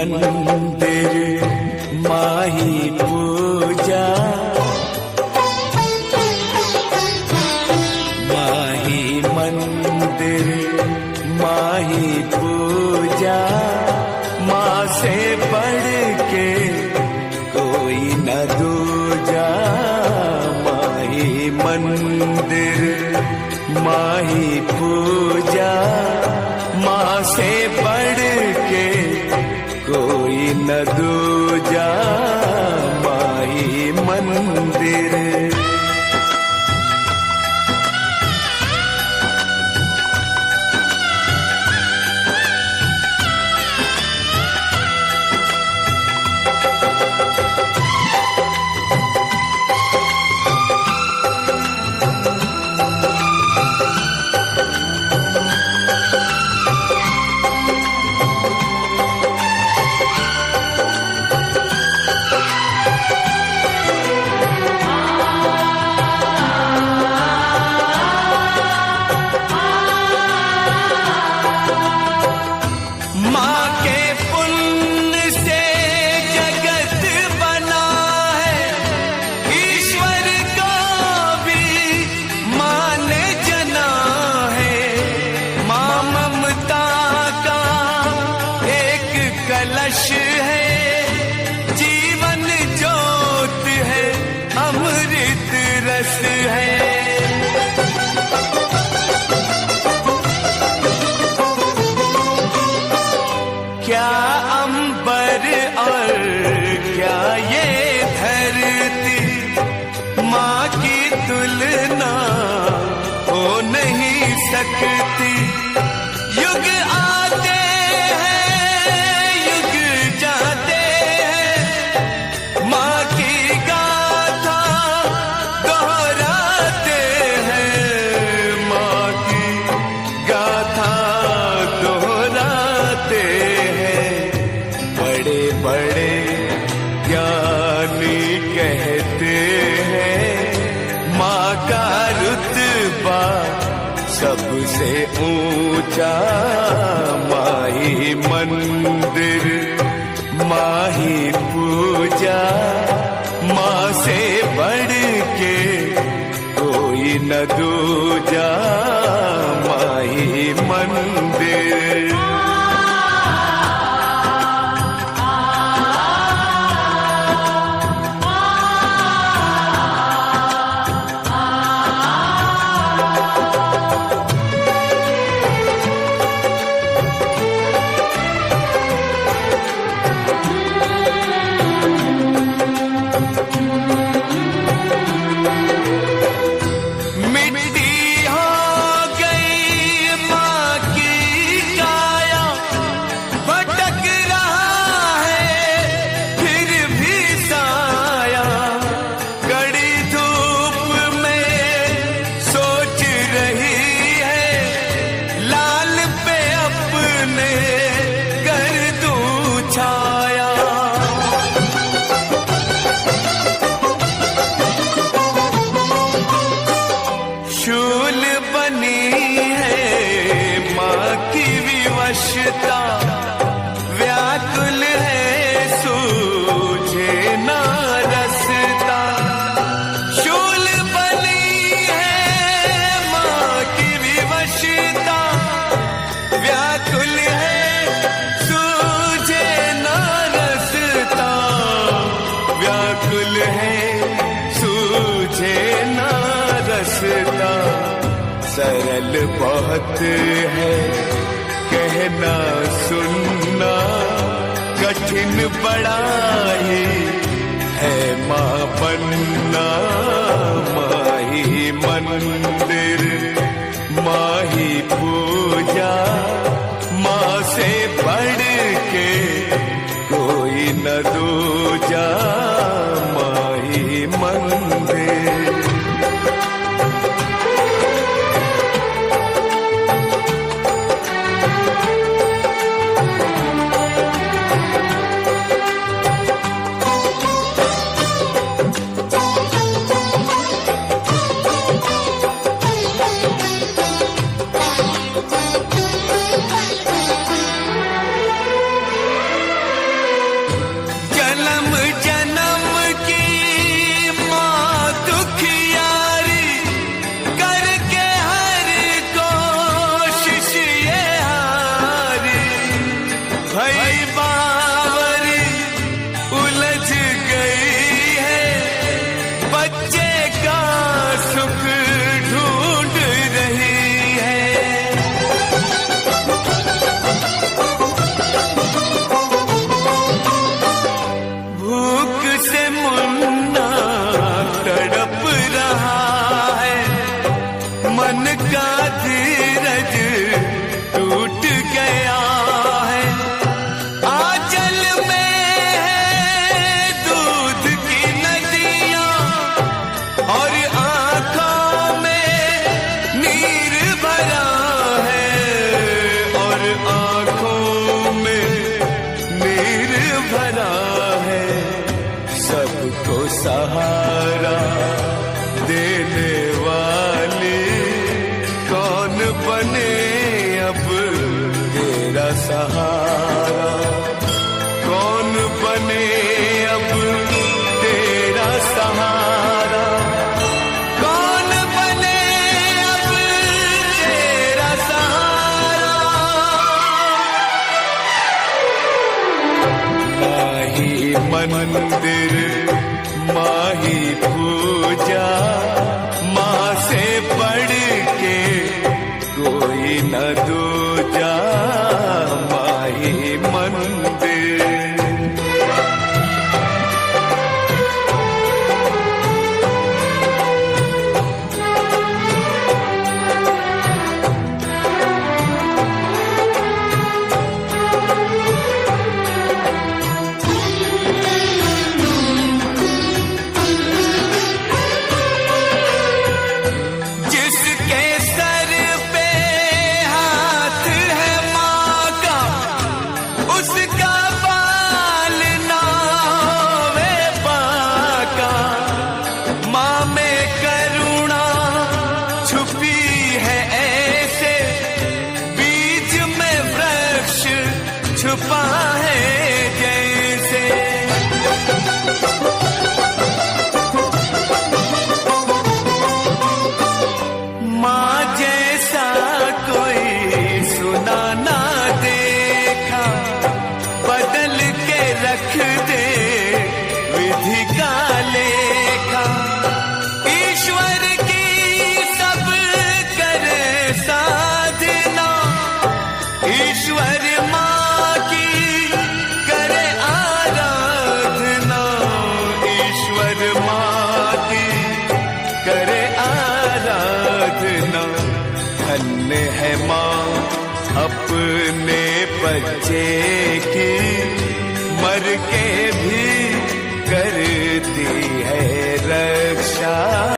मंदिर माही पूजा, माही मंदिर माही पूजा, माँ से बढ़ के कोई न दूजा। माही मंदिर माही पूजा, माँ से बढ़ के कोई न दूजा। माही मंदिर क्या अंबर और क्या ये धरती, माँ की तुलना हो नहीं सकती। युग आते हैं युग जाते हैं, माँ की गाथा दोहराते हैं। माँ की गाथा दोहराते हैं। बड़े बड़े ज्ञानी कहते हैं, माँ का रुतबा सबसे ऊंचा। माही मंदिर माही पूजा, माँ से बढ़ के कोई न दूजा। माही मंदिर शूल बनी है माँ की विवशता, व्याकुल है सूझे ना रसता। शूल बनी है माँ की विवशता, व्याकुल है सूझे ना रसता। व्याकुल है सूझे ना रसता। सरल बहुत है कहना सुनना, कठिन बड़ा ही है माँ बनना। माही मंदिर माही पूजा, माँ से बढ़ के कोई न दूजा। माही मंदिर सहारा। कौन बने अब तेरा सहारा, कौन बने अब तेरा सहारा। माही मंदिर माही पूजा, माँ से बढ़ के कोई न दूजा। माही मंदिर छुपा है जैसे। माँ जैसा कोई सुना ना देखा, बदल के रख दे विधि का लेखा। ईश्वर की सब करे साधना, ईश्वर करे आराधना। धन्य है माँ अपने बच्चे की, मर के भी करती है रक्षा।